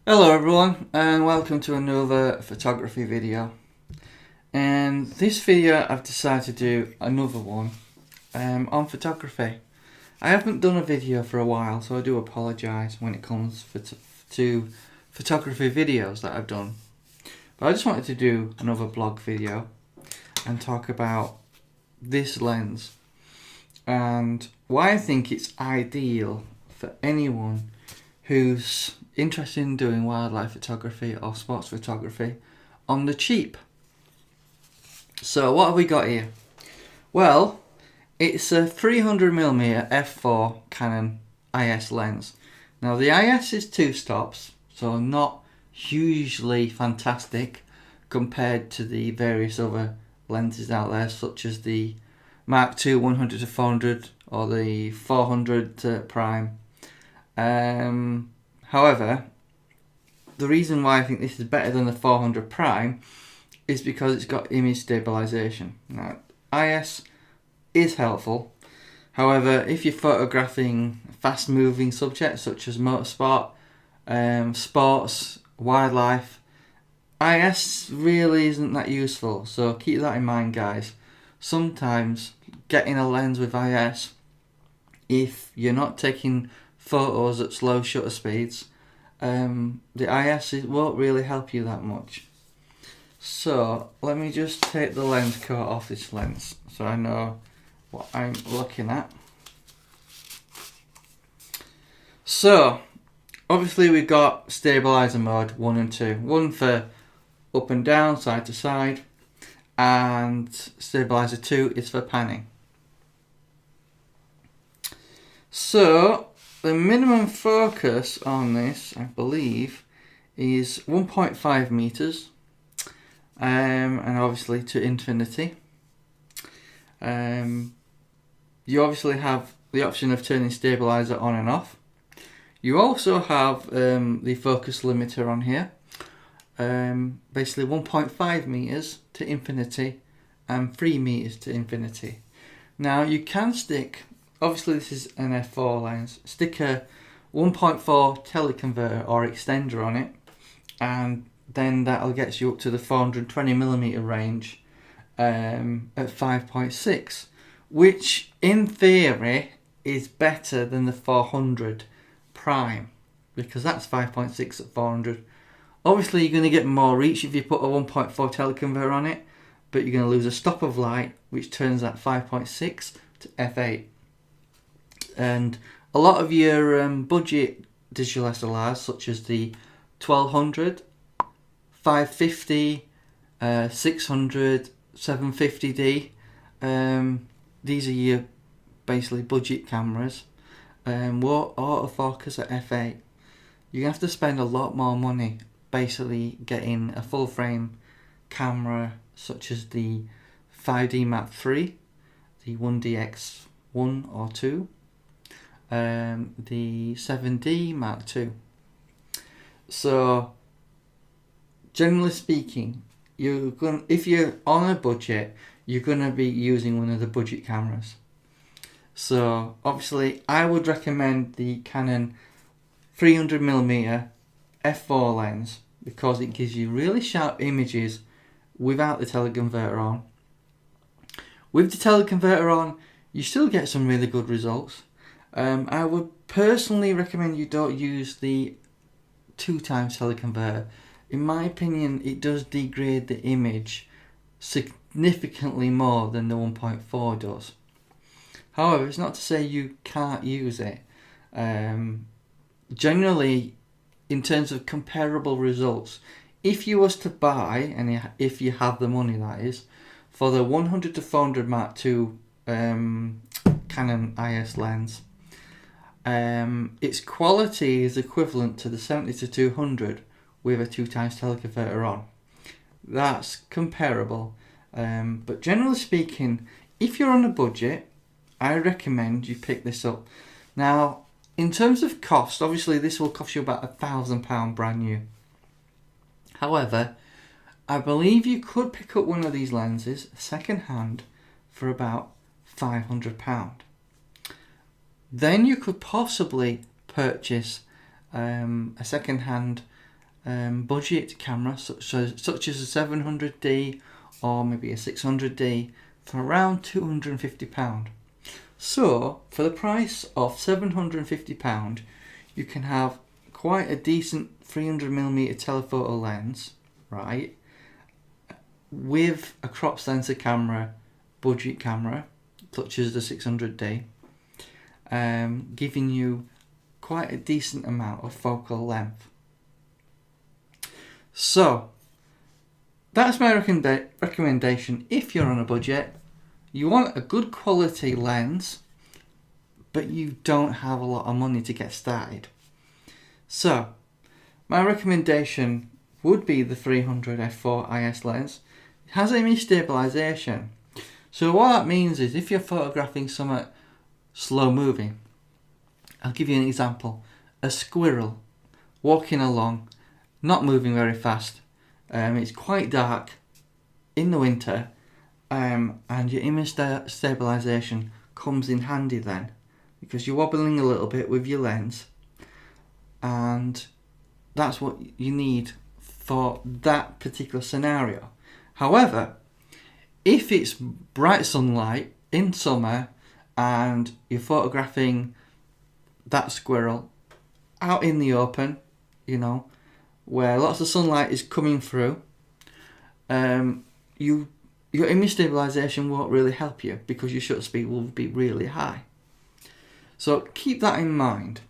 Hello everyone and welcome to another photography video. And this video I've decided to do another one on photography. I haven't done a video for a while, so I do apologise when it comes to photography videos that I've done. But I just wanted to do another blog video and talk about this lens and why I think it's ideal for anyone who's interested in doing wildlife photography or sports photography on the cheap. So what have we got here? Well, it's a 300mm f4 Canon IS lens. Now the IS is 2 stops, so not hugely fantastic compared to the various other lenses out there, such as the Mark II 100 to 400 or the 400 to prime. However, the reason why I think this is better than the 400 prime is because it's got image stabilization. Now, IS is helpful. However, if you're photographing fast-moving subjects such as motorsport, sports, wildlife, IS really isn't that useful. So keep that in mind, guys. Sometimes getting a lens with IS, if you're not taking photos at slow shutter speeds, the IS won't really help you that much. So let me just take the lens coat off this lens so I know what I'm looking at. So obviously we've got stabilizer mode 1 and 2. One for up and down, side to side, and stabilizer 2 is for panning. So the minimum focus on this, I believe, is 1.5 meters, and obviously to infinity. You obviously have the option of turning stabilizer on and off. You also have the focus limiter on here, basically 1.5 meters to infinity and 3 meters to infinity. Now you can stick, obviously this is an f4 lens, stick a 1.4 teleconverter or extender on it, and then that'll get you up to the 420mm range at 5.6, which in theory is better than the 400 prime, because that's 5.6 at 400. Obviously you're going to get more reach if you put a 1.4 teleconverter on it, but you're going to lose a stop of light, which turns that 5.6 to f8. And a lot of your budget digital SLRs, such as the 1200, 550, 600, 750D, these are your basically budget cameras, will autofocus at f8. You have to spend a lot more money basically getting a full frame camera such as the 5D Mark III, the 1DX1 or 2, the 7D Mark II. So generally speaking, if you're on a budget, you're going to be using one of the budget cameras. So obviously I would recommend the Canon 300mm f4 lens because it gives you really sharp images without the teleconverter on. With the teleconverter on, you still get some really good results. I would personally recommend you don't use the 2x teleconverter. In my opinion, it does degrade the image significantly more than the 1.4 does. However, it's not to say you can't use it. Generally, in terms of comparable results, if you was to buy, and if you have the money that is, for the 100 to 400 Mark II Canon IS lens, its quality is equivalent to the 70 to 200 with a 2x teleconverter on. That's comparable, but generally speaking, if you're on a budget, I recommend you pick this up. Now, in terms of cost, obviously this will cost you about £1,000 brand new. However, I believe you could pick up one of these lenses second hand for about £500. Then you could possibly purchase a second hand budget camera, such as a 700D or maybe a 600D, for around £250. So for the price of £750, you can have quite a decent 300mm telephoto lens, right, with a crop sensor camera, budget camera, such as the 600D, giving you quite a decent amount of focal length. So that's my recommendation. If you're on a budget, you want a good quality lens, but you don't have a lot of money to get started. So my recommendation would be the 300 f4 IS lens. It has image stabilization. So what that means is if you're photographing something slow moving, I'll give you an example. A squirrel walking along, not moving very fast. It's quite dark in the winter, and your image stabilization comes in handy then, because you're wobbling a little bit with your lens, and that's what you need for that particular scenario. However, if it's bright sunlight in summer and you're photographing that squirrel out in the open, where lots of sunlight is coming through, your image stabilization won't really help you because your shutter speed will be really high. So keep that in mind.